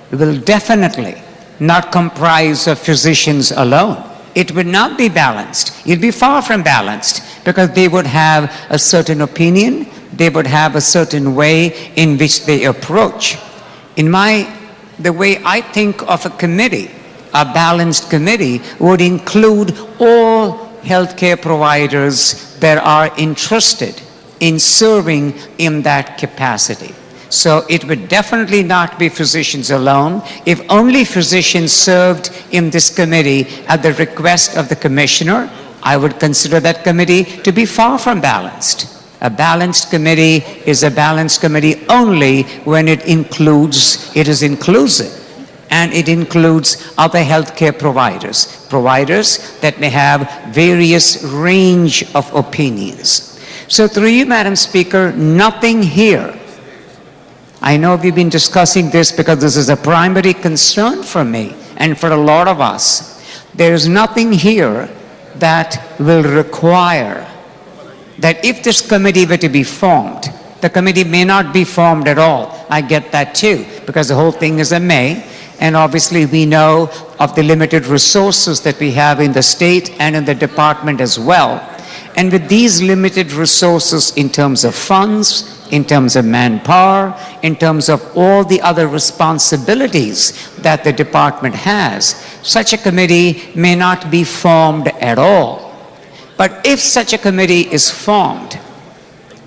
will definitely not comprise of physicians alone. It would not be balanced. It would be far from balanced, because they would have a certain opinion, they would have a certain way in which they approach. The way I think of a committee, a balanced committee, would include all healthcare providers that are interested in serving in that capacity. So it would definitely not be physicians alone. If only physicians served in this committee at the request of the Commissioner, I would consider that committee to be far from balanced. A balanced committee is a balanced committee only when it is inclusive, and it includes other healthcare providers that may have various range of opinions. So through you, Madam Speaker, nothing here. I know we've been discussing this because this is a primary concern for me and for a lot of us. There is nothing here that will require that if this committee were to be formed, the committee may not be formed at all. I get that too, because the whole thing is a may, and obviously we know of the limited resources that we have in the state and in the department as well. And with these limited resources in terms of funds, in terms of manpower, in terms of all the other responsibilities that the department has, such a committee may not be formed at all. But if such a committee is formed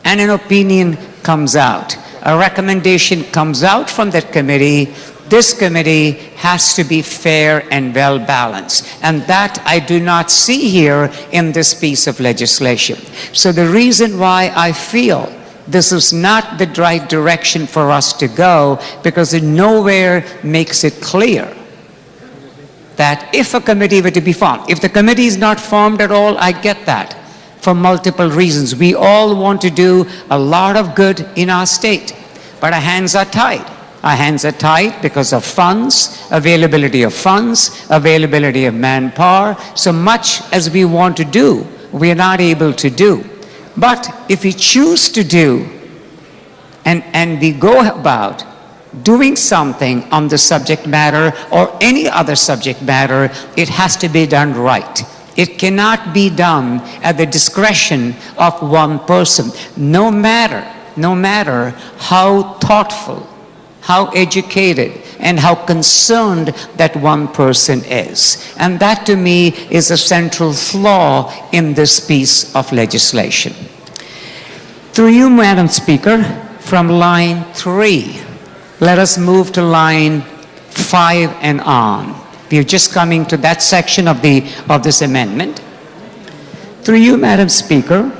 and an opinion comes out. A recommendation comes out from that committee. This committee has to be fair and well balanced. And that I do not see here in this piece of legislation. So the reason why I feel this is not the right direction for us to go, because it nowhere makes it clear that if a committee were to be formed, if the committee is not formed at all, I get that for multiple reasons. We all want to do a lot of good in our state, but our hands are tied. Our hands are tied because of funds, availability of manpower. So much as we want to do, we are not able to do. But if we choose to do, and we go about doing something on the subject matter or any other subject matter, it has to be done right. It cannot be done at the discretion of one person, no matter how thoughtful, how educated, and how concerned that one person is. And that, to me, is a central flaw in this piece of legislation. Through you, Madam Speaker, from line 3, let us move to line 5 and on. We are just coming to that section of this amendment. Through you, Madam Speaker,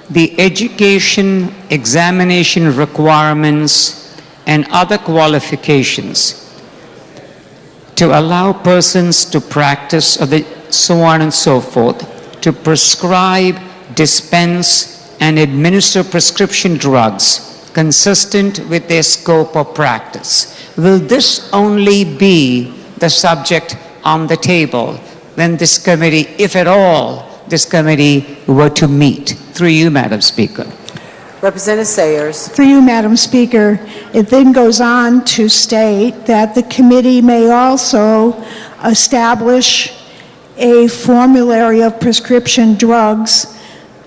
the education, examination requirements, and other qualifications to allow persons to practice, or so on and so forth, to prescribe, dispense, and administer prescription drugs consistent with their scope of practice. Will this only be the subject on the table when this committee, if at all, this committee were to meet? Through you, Madam Speaker. Representative Sayers. Through you, Madam Speaker, it then goes on to state that the committee may also establish a formulary of prescription drugs,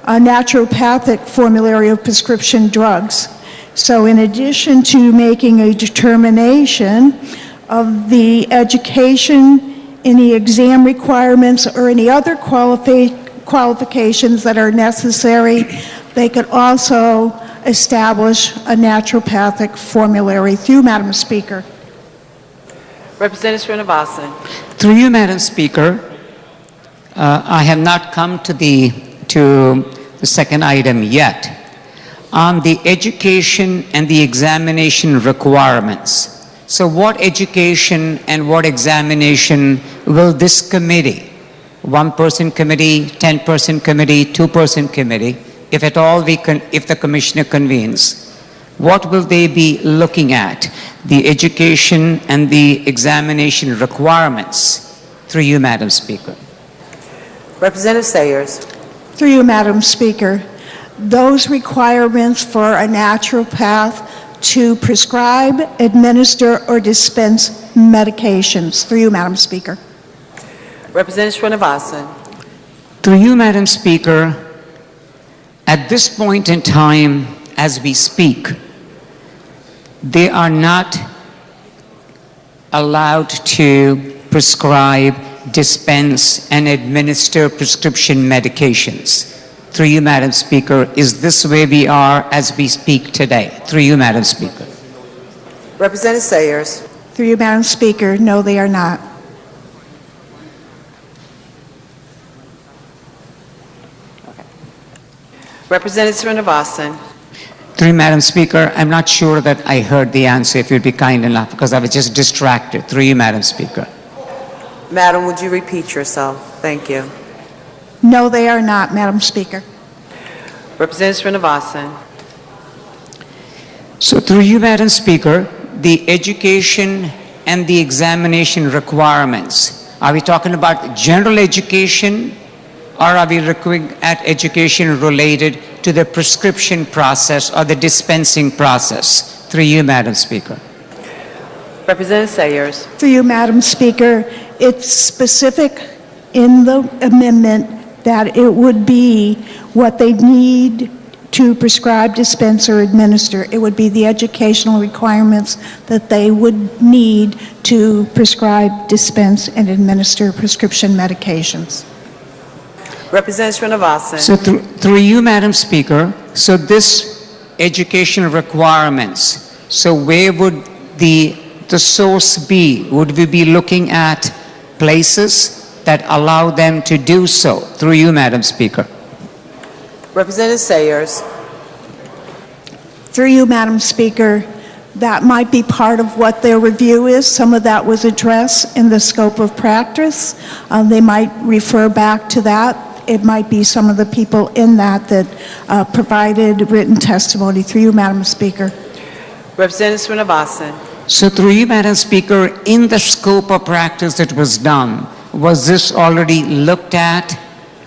a naturopathic formulary of prescription drugs. So in addition to making a determination of the education, any exam requirements, or any other qualifications that are necessary, they could also establish a naturopathic formulary. Through Madam Speaker. Representative Srinivasan. Through you, Madam Speaker, I have not come to the second item yet. On the education and the examination requirements. So what education and what examination will this committee, one-person committee, 10-person committee, two-person committee, if at all if the commissioner convenes, what will they be looking at? The education and the examination requirements. Through you, Madam Speaker. Representative Sayers. Through you, Madam Speaker. Those requirements for a naturopath to prescribe, administer, or dispense medications. Through you, Madam Speaker. Representative Srinivasan. Through you, Madam Speaker, at this point in time, as we speak, they are not allowed to prescribe, dispense, and administer prescription medications. Through you, Madam Speaker, is this where we are as we speak today? Through you, Madam Speaker. Representative Sayers. Through you, Madam Speaker, no, they are not. Representative Srinivasan. Through you, Madam Speaker, I'm not sure that I heard the answer, if you'd be kind enough, because I was just distracted. Through you, Madam Speaker. Madam, would you repeat yourself? Thank you. No, they are not, Madam Speaker. Representative Srinivasan. So through you, Madam Speaker, the education and the examination requirements, are we talking about general education, or are we looking at education related to the prescription process or the dispensing process? Through you, Madam Speaker. Representative Sayers. Through you, Madam Speaker, it's specific in the amendment that it would be what they need to prescribe, dispense, or administer. It would be the educational requirements that they would need to prescribe, dispense, and administer prescription medications. Representative Srinivasan. So through you, Madam Speaker, so this educational requirements. So where would the source be? Would we be looking at places that allow them to do so? Through you, Madam Speaker. Representative Sayers. Through you, Madam Speaker, that might be part of what their review is. Some of that was addressed in the scope of practice. They might refer back to that. It might be some of the people in that provided written testimony. Through you, Madam Speaker. Representative Srinivasan. So through you, Madam Speaker, in the scope of practice that was done, was this already looked at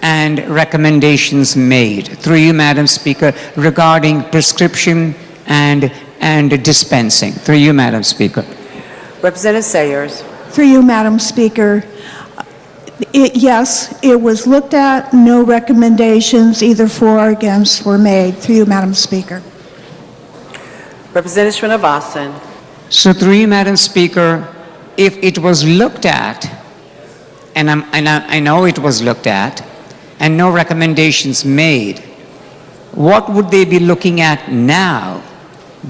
and recommendations made? Through you, Madam Speaker, regarding prescription and dispensing. Through you, Madam Speaker. Representative Sayers. Through you, Madam Speaker. Yes, it was looked at. No recommendations, either for or against, were made. Through you, Madam Speaker. Representative Srinivasan. So through you, Madam Speaker, if it was looked at, and I know it was looked at, and no recommendations made, what would they be looking at now,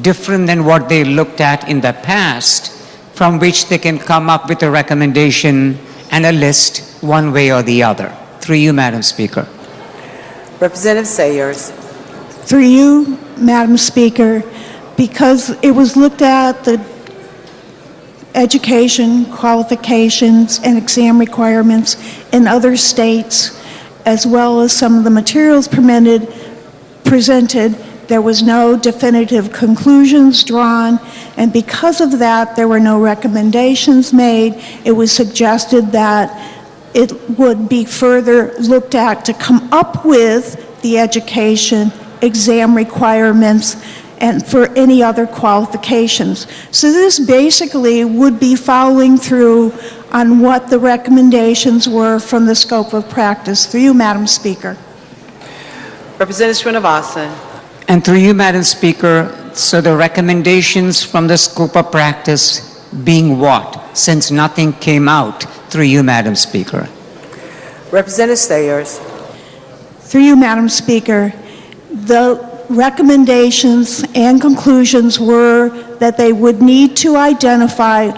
different than what they looked at in the past, from which they can come up with a recommendation and a list one way or the other? Through you, Madam Speaker. Representative Sayers. Through you, Madam Speaker, because it was looked at the education, qualifications, and exam requirements in other states, as well as some of the materials presented, there was no definitive conclusions drawn, and because of that, there were no recommendations made. It was suggested that it would be further looked at to come up with the education, exam requirements, and for any other qualifications. So this basically would be following through on what the recommendations were from the scope of practice. Through you, Madam Speaker. Representative Srinivasan. And through you, Madam Speaker, so the recommendations from the scope of practice being what? Since nothing came out. Through you, Madam Speaker. Representative Sayers. Through you, Madam Speaker, the recommendations and conclusions were that they would need to identify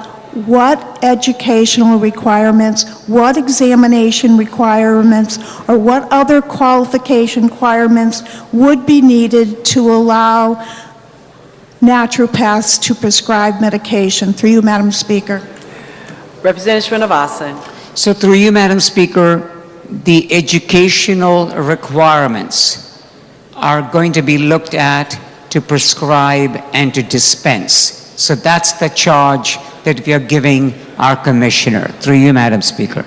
what educational requirements, what examination requirements, or what other qualification requirements would be needed to allow naturopaths to prescribe medication. Through you, Madam Speaker. Representative Srinivasan. So through you, Madam Speaker, the educational requirements are going to be looked at to prescribe and to dispense. So that's the charge that we are giving our commissioner. Through you, Madam Speaker.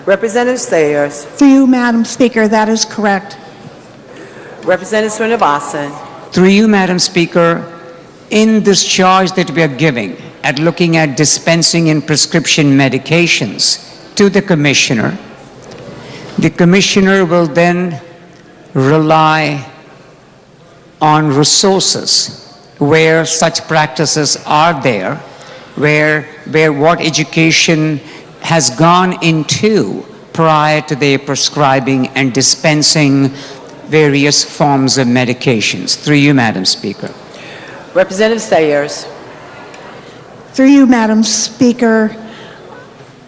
Representative Sayers. Through you, Madam Speaker, that is correct. Representative Srinivasan. Through you, Madam Speaker, in this charge that we are giving at looking at dispensing in prescription medications to the commissioner will then rely on resources where such practices are there, where what education has gone into prior to their prescribing and dispensing various forms of medications. Through you, Madam Speaker. Representative Sayers. Through you, Madam Speaker,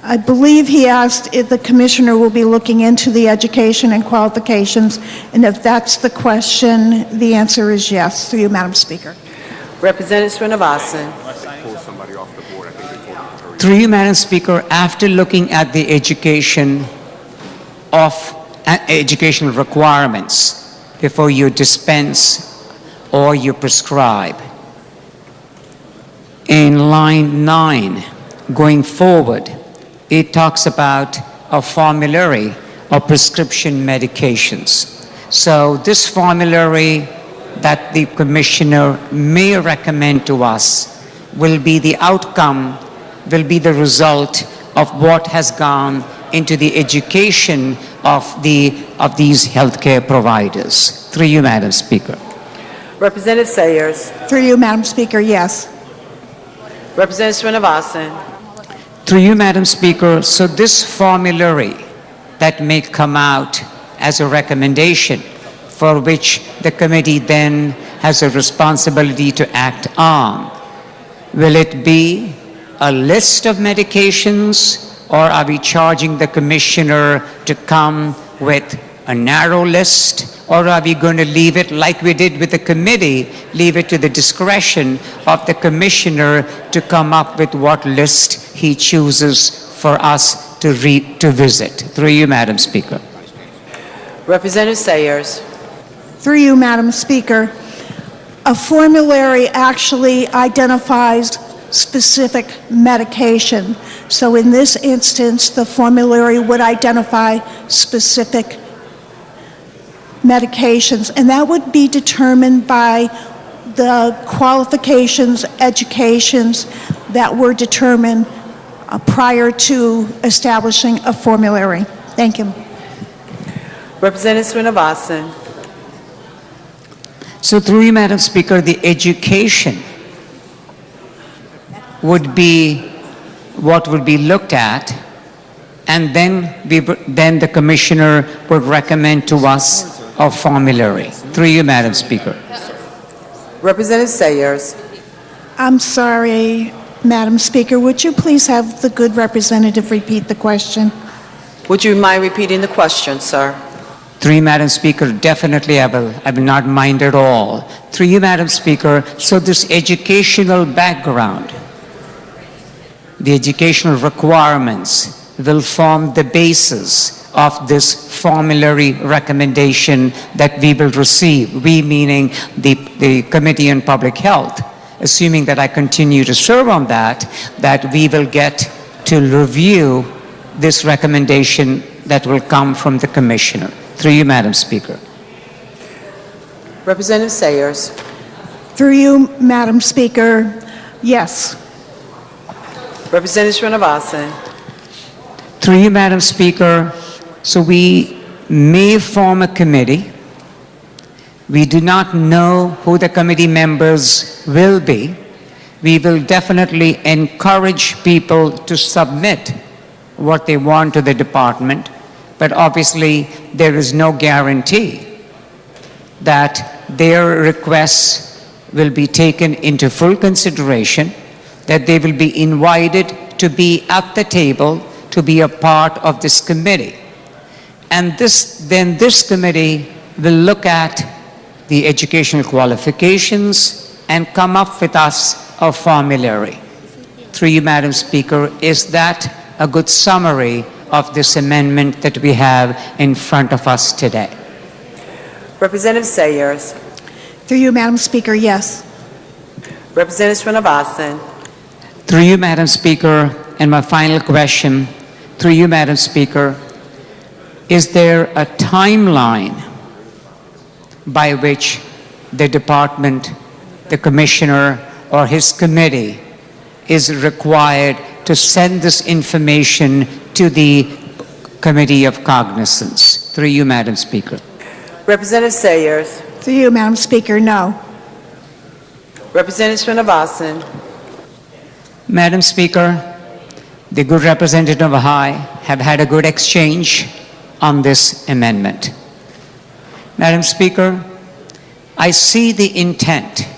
I believe he asked if the commissioner will be looking into the education and qualifications, and if that's the question, the answer is yes. Through you, Madam Speaker. Representative Srinivasan. Through you, Madam Speaker, after looking at the educational requirements before you dispense or you prescribe, in line 9, going forward, it talks about a formulary of prescription medications. So this formulary that the commissioner may recommend to us will be the outcome, will be the result of what has gone into the education of these healthcare providers. Through you, Madam Speaker. Representative Sayers. Through you, Madam Speaker, yes. Representative Srinivasan. Through you, Madam Speaker, so this formulary that may come out as a recommendation for which the committee then has a responsibility to act on. Will it be a list of medications, or are we charging the commissioner to come with a narrow list, or are we going to leave it like we did with the committee, leave it to the discretion of the commissioner to come up with what list he chooses for us to visit? Through you, Madam Speaker. Representative Sayers. Through you, Madam Speaker, a formulary actually identifies specific medication. So in this instance, the formulary would identify specific medications, and that would be determined by the qualifications, educations that were determined prior to establishing a formulary. Thank you. Representative Srinivasan. So through you, Madam Speaker, the education would be what would be looked at, and then the commissioner would recommend to us a formulary. Through you, Madam Speaker. Representative Sayers. I'm sorry, Madam Speaker, would you please have the good representative repeat the question? Would you mind repeating the question, sir? Through you, Madam Speaker, definitely I will not mind at all. Through you, Madam Speaker, so this educational background, the educational requirements will form the basis of this formulary recommendation that we will receive. We meaning the Committee on Public Health, assuming that I continue to serve on that we will get to review this recommendation that will come from the Commissioner. Through you, Madam Speaker. Representative Sayers. Through you, Madam Speaker, yes. Representative Srinivasan. Through you, Madam Speaker, so we may form a committee. We do not know who the committee members will be. We will definitely encourage people to submit what they want to the department, but obviously there is no guarantee that their requests will be taken into full consideration, that they will be invited to be at the table, to be a part of this committee. And this committee will look at the educational qualifications and come up with us a formulary. Through you, Madam Speaker, is that a good summary of this amendment that we have in front of us today? Representative Sayers. Through you, Madam Speaker, yes. Representative Srinivasan. Through you, Madam Speaker, and my final question, through you, Madam Speaker, is there a timeline by which the department, the commissioner, or his committee is required to send this information to the Committee of Cognizance? Through you, Madam Speaker. Representative Sayers. Through you, Madam Speaker, no. Representative Srinivasan. Madam Speaker, the good representative of I have had a good exchange on this amendment. Madam Speaker, I see the intent.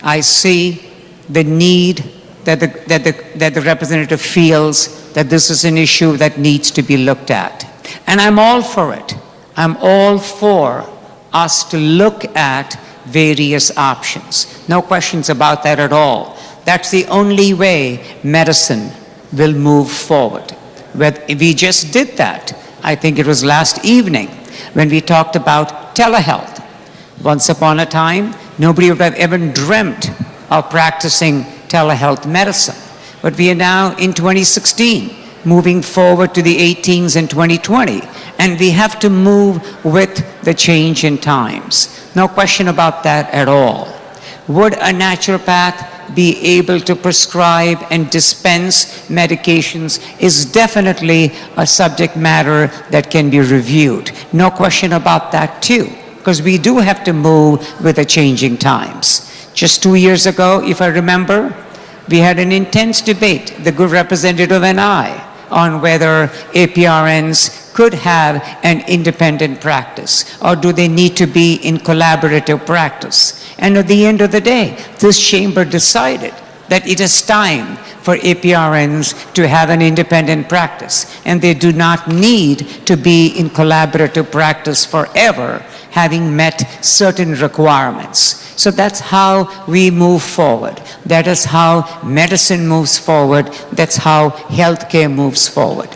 I see the need that the representative feels that this is an issue that needs to be looked at. And I'm all for it. I'm all for us to look at various options. No questions about that at all. That's the only way medicine will move forward. We just did that. I think it was last evening when we talked about telehealth. Once upon a time, nobody would have ever dreamt of practicing telehealth medicine. But we are now in 2016, moving forward to the 18s in 2020, and we have to move with the change in times. No question about that at all. Would a naturopath be able to prescribe and dispense medications is definitely a subject matter that can be reviewed. No question about that too, because we do have to move with the changing times. Just 2 years ago, if I remember, we had an intense debate, the good representative and I, on whether APRNs could have an independent practice, or do they need to be in collaborative practice? And at the end of the day, this chamber decided that it is time for APRNs to have an independent practice, and they do not need to be in collaborative practice forever, having met certain requirements. So that's how we move forward. That is how medicine moves forward. That's how healthcare moves forward.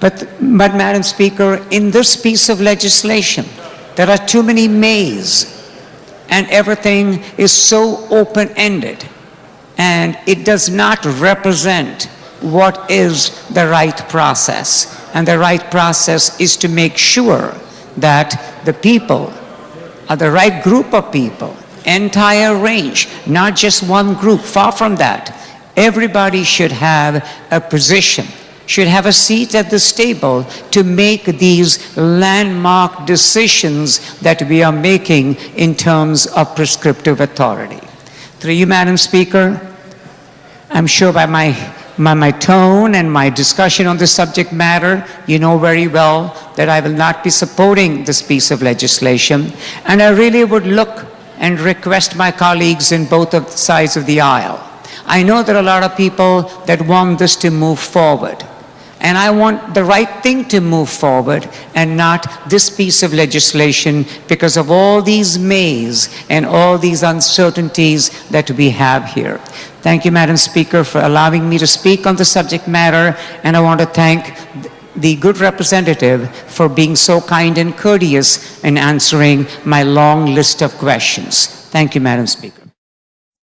But Madam Speaker, in this piece of legislation, there are too many mays, and everything is so open-ended, and it does not represent what is the right process. And the right process is to make sure that the people are the right group of people, entire range, not just one group. Far from that. Everybody should have a position, should have a seat at this table to make these landmark decisions that we are making in terms of prescriptive authority. Through you, Madam Speaker, I'm sure by my tone and my discussion on this subject matter, you know very well that I will not be supporting this piece of legislation, and I really would look and request my colleagues in both of sides of the aisle. I know there are a lot of people that want this to move forward, and I want the right thing to move forward and not this piece of legislation because of all these mays and all these uncertainties that we have here. Thank you, Madam Speaker, for allowing me to speak on the subject matter, and I want to thank the good representative for being so kind and courteous in answering my long list of questions. Thank you, Madam Speaker.